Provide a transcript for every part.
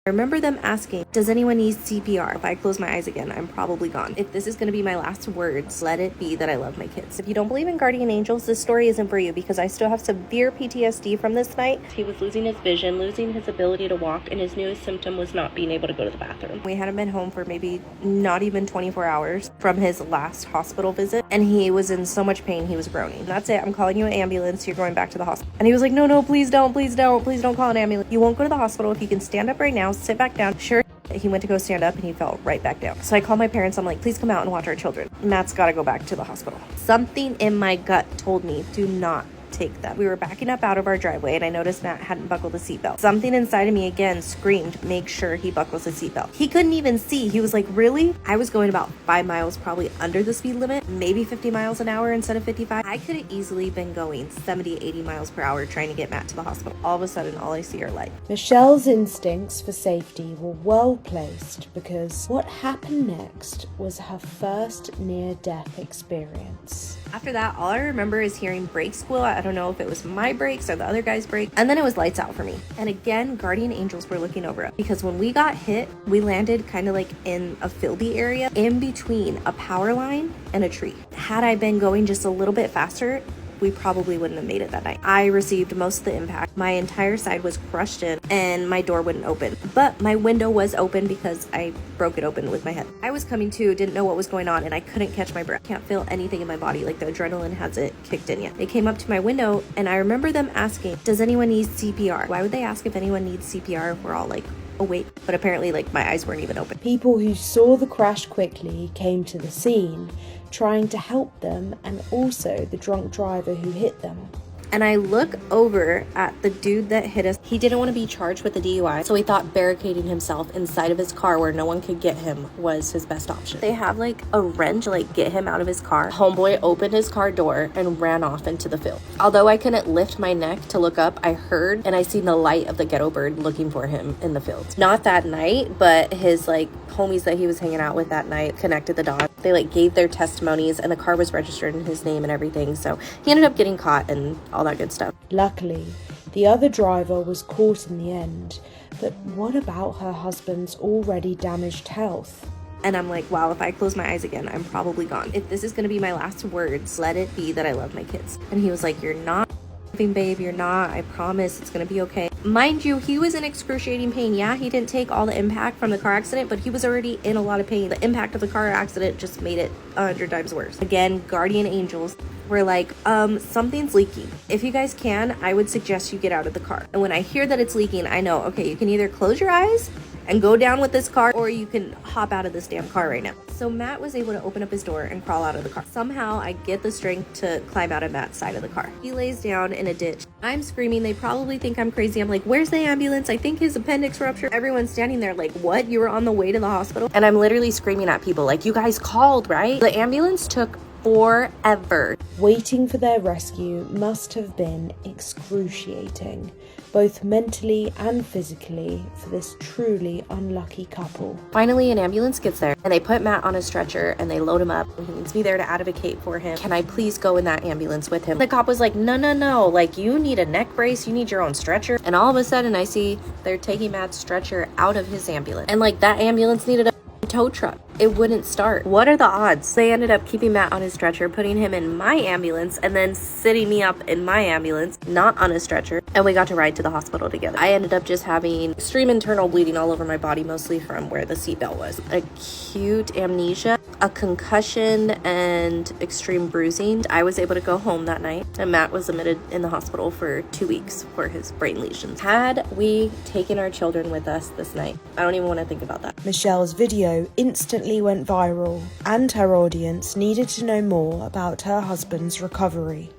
I remember them asking, does anyone need CPR? If I close my eyes again, I'm probably gone. If this is going to be my last words, let it be that I love my kids. If you don't believe in guardian angels, this story isn't for you because I still have severe PTSD from this night. He was losing his vision, losing his ability to walk, and his newest symptom was not being able to go to the bathroom. We hadn't been home for maybe not even 24 hours from his last hospital visit, and he was in so much pain, he was groaning. That's it, I'm calling you an ambulance, you're going back to the hospital. And he was like, no, please don't call an ambulance. You won't go to the hospital if you can stand up right now, sit back down. Sure, he went to go stand up and he fell right back down. So I called my parents. I'm like, please come out and watch our children. Matt's got to go back to the hospital. Something in my gut told me, do not take them. We were backing up out of our driveway and I noticed Matt hadn't buckled the seatbelt. Something inside of me again screamed, make sure he buckles his seatbelt. He couldn't even see. He was like, really? I was going about 5 miles probably under the speed limit, maybe 50 miles an hour instead of 55. I could have easily been going 70, 80 miles per hour trying to get Matt to the hospital. All of a sudden, all I see are lights. Michelle's instincts for safety were well placed because what happened next was her first near-death experience. After that, all I remember is hearing brakes squeal. I don't know if it was my brakes or the other guy's brakes. And then it was lights out for me. And again, guardian angels were looking over us because when we got hit, we landed kind of like in a fieldy area in between a power line and a tree. Had I been going just a little bit faster, we probably wouldn't have made it that night. I received most of the impact. My entire side was crushed in and my door wouldn't open. But my window was open because I broke it open with my head. I was coming to, didn't know what was going on, and I couldn't catch my breath. Can't feel anything in my body, like the adrenaline hasn't kicked in yet. They came up to my window and I remember them asking, does anyone need CPR? Why would they ask if anyone needs CPR if we're all like awake? But apparently like my eyes weren't even open. People who saw the crash quickly came to the scene, trying to help them and also the drunk driver who hit them. And I look over at the dude that hit us. He didn't want to be charged with a DUI, so he thought barricading himself inside of his car where no one could get him was his best option. They have like a wrench to like get him out of his car. Homeboy opened his car door and ran off into the field. Although I couldn't lift my neck to look up, I heard and I seen the light of the ghetto bird looking for him in the field. Not that night, but his like homies that he was hanging out with that night connected the dots. They like gave their testimonies and the car was registered in his name and everything. So he ended up getting caught and all that good stuff. Luckily, the other driver was caught in the end, but what about her husband's already damaged health? And I'm like, wow, if I close my eyes again, I'm probably gone. If this is going to be my last words, let it be that I love my kids. And he was like, you're not, babe, you're not. I promise it's going to be okay. Mind you, he was in excruciating pain. Yeah, he didn't take all the impact from the car accident, but he was already in a lot of pain. The impact of the car accident just made it 100 times worse. Again, guardian angels were like, something's leaking. If you guys can, I would suggest you get out of the car. And when I hear that it's leaking, I know, okay, you can either close your eyes and go down with this car, or you can hop out of this damn car right now. So Matt was able to open up his door and crawl out of the car. Somehow I get the strength to climb out of Matt's side of the car. He lays down in a ditch. I'm screaming. They probably think I'm crazy. I'm like, where's the ambulance? I think his appendix ruptured. Everyone's standing there like, what? You were on the way to the hospital? And I'm literally screaming at people like, you guys called, right? The ambulance took forever. Waiting for their rescue must have been excruciating, both mentally and physically, for this truly unlucky couple. Finally, an ambulance gets there and they put Matt on a stretcher and they load him up. He needs me there to advocate for him. Can I please go in that ambulance with him? The cop was like, no, like you need a neck brace, you need your own stretcher. And all of a sudden I see they're taking Matt's stretcher out of his ambulance. And like that ambulance needed a tow truck. It wouldn't start. What are the odds? They ended up keeping Matt on his stretcher, putting him in my ambulance, and then sitting me up in my ambulance, not on a stretcher, and we got to ride to the hospital together. I ended up just having extreme internal bleeding all over my body, mostly from where the seatbelt was. Acute amnesia, a concussion, and extreme bruising. I was able to go home that night, and Matt was admitted in the hospital for 2 weeks for his brain lesions. Had we taken our children with us this night, I don't even want to think about that. Michelle's video instantly went viral, and her audience needed to know more about her husband's recovery.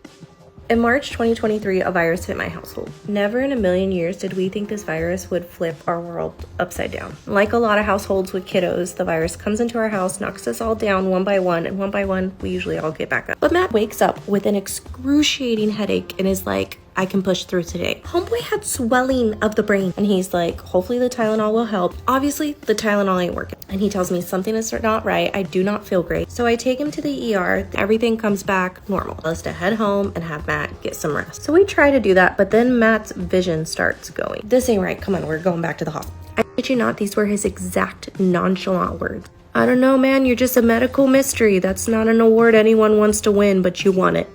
In March 2023, a virus hit my household. Never in a million years did we think this virus would flip our world upside down. Like a lot of households with kiddos, the virus comes into our house, knocks us all down one by one, and one by one, we usually all get back up. But Matt wakes up with an excruciating headache and is like, I can push through today. Homeboy had swelling of the brain, and he's like, hopefully the Tylenol will help. Obviously, the Tylenol ain't working. And he tells me something is not right. I do not feel great. So I take him to the ER. Everything comes back normal. Us to head home and have Matt get some rest. So we try to do that, but then Matt's vision starts going. This ain't right. Come on, we're going back to the hospital. I Did you not? These were his exact nonchalant words. I don't know, man, you're just a medical mystery. That's not an award anyone wants to win, but you won it.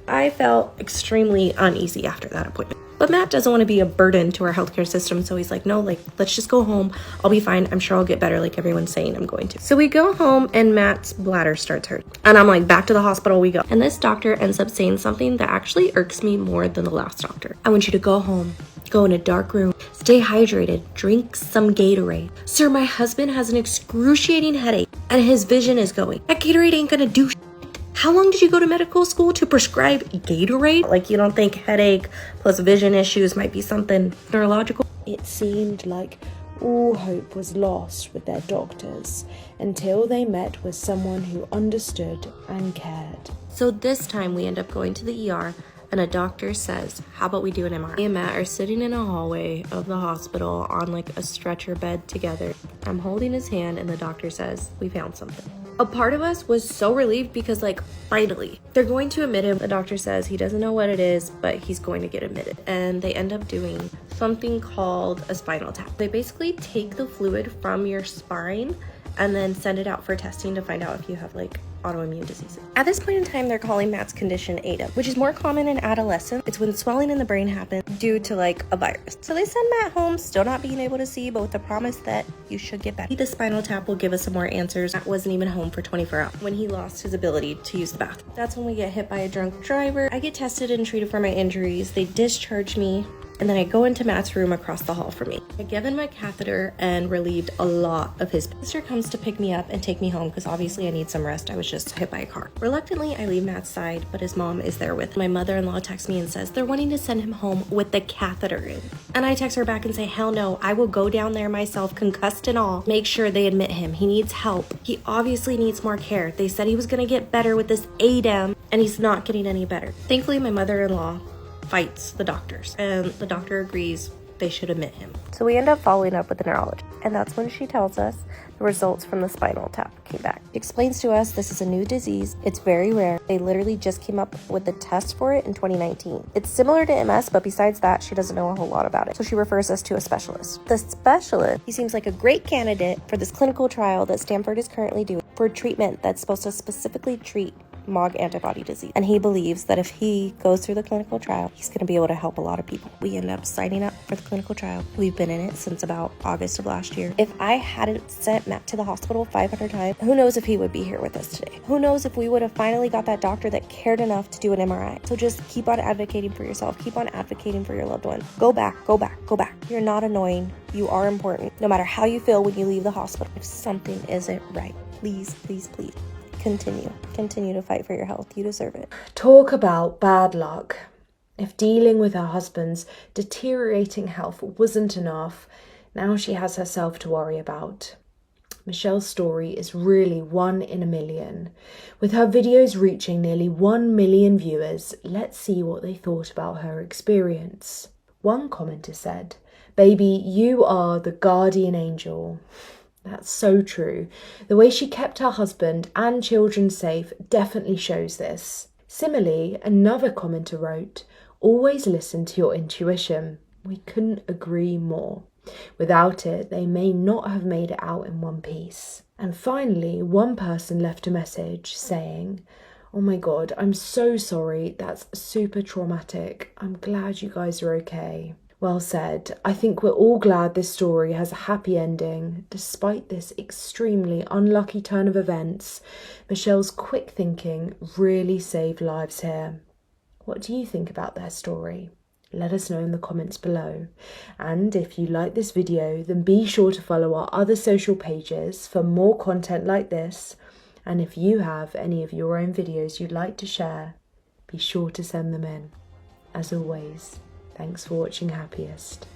I felt extremely uneasy after that appointment. But Matt doesn't want to be a burden to our healthcare system, so he's like, no, let's just go home. I'll be fine. I'm sure I'll get better like everyone's saying I'm going to. So we go home and Matt's bladder starts hurting. And I'm like, back to the hospital we go. And this doctor ends up saying something that actually irks me more than the last doctor. I want you to go home, go in a dark room, stay hydrated, drink some Gatorade. Sir, my husband has an excruciating headache and his vision is going. That Gatorade ain't gonna do shit. How long did you go to medical school to prescribe Gatorade? Like, you don't think headache plus vision issues might be something neurological? It seemed like all hope was lost with their doctors until they met with someone who understood and cared. So this time we end up going to the ER and a doctor says, how about we do an MRI? Me and Matt are sitting in a hallway of the hospital on like a stretcher bed together. I'm holding his hand and the doctor says, we found something. A part of us was so relieved because like, finally, they're going to admit him. The doctor says he doesn't know what it is, but he's going to get admitted. And they end up doing something called a spinal tap. They basically take the fluid from your spine and then send it out for testing to find out if you have like autoimmune diseases. At this point in time, they're calling Matt's condition ADA, which is more common in adolescence. It's when swelling in the brain happens due to like a virus. So they send Matt home, still not being able to see, but with the promise that you should get better. The spinal tap will give us some more answers. Matt wasn't even home for 24 hours when he lost his ability to use the bathroom. That's when we get hit by a drunk driver. I get tested and treated for my injuries. They discharge me. And then I go into Matt's room across the hall from me. I give him my catheter and relieved a lot of his. Sister comes to pick me up and take me home because obviously I need some rest. I was just hit by a car. Reluctantly, I leave Matt's side, but his mom is there with him. My mother-in-law texts me and says they're wanting to send him home with the catheter in. And I text her back and say, hell no, I will go down there myself, concussed and all. Make sure they admit him. He needs help. He obviously needs more care. They said he was gonna get better with this ADEM and he's not getting any better. Thankfully, my mother-in-law fights the doctors and the doctor agrees they should admit him. So we end up following up with the neurologist and that's when she tells us the results from the spinal tap came back. She explains to us this is a new disease. It's very rare. They literally just came up with the test for it in 2019. It's similar to MS, but besides that, she doesn't know a whole lot about it. So she refers us to a specialist. The specialist, he seems like a great candidate for this clinical trial that Stanford is currently doing for treatment that's supposed to specifically treat MOG antibody disease. And he believes that if he goes through the clinical trial, he's going to be able to help a lot of people. We end up signing up for the clinical trial. We've been in it since about August of last year. If I hadn't sent Matt to the hospital 500 times, who knows if he would be here with us today? Who knows if we would have finally got that doctor that cared enough to do an MRI? So just keep on advocating for yourself. Keep on advocating for your loved one. Go back, go back, go back. You're not annoying. You are important. No matter how you feel when you leave the hospital, if something isn't right, please, please, please. Continue to fight for your health. You deserve it. Talk about bad luck. If dealing with her husband's deteriorating health wasn't enough, now she has herself to worry about. Michelle's story is really 1 in a million. With her videos reaching nearly 1 million viewers, let's see what they thought about her experience. One commenter said, "Baby, you are the guardian angel." That's so true. The way she kept her husband and children safe definitely shows this. Similarly, another commenter wrote, "Always listen to your intuition." We couldn't agree more. Without it, they may not have made it out in one piece. And finally, one person left a message saying, "Oh my God, I'm so sorry. That's super traumatic. I'm glad you guys are okay." Well said. I think we're all glad this story has a happy ending. Despite this extremely unlucky turn of events, Michelle's quick thinking really saved lives here. What do you think about their story? Let us know in the comments below. And if you like this video, then be sure to follow our other social pages for more content like this. And if you have any of your own videos you'd like to share, be sure to send them in. As always, thanks for watching Happiest.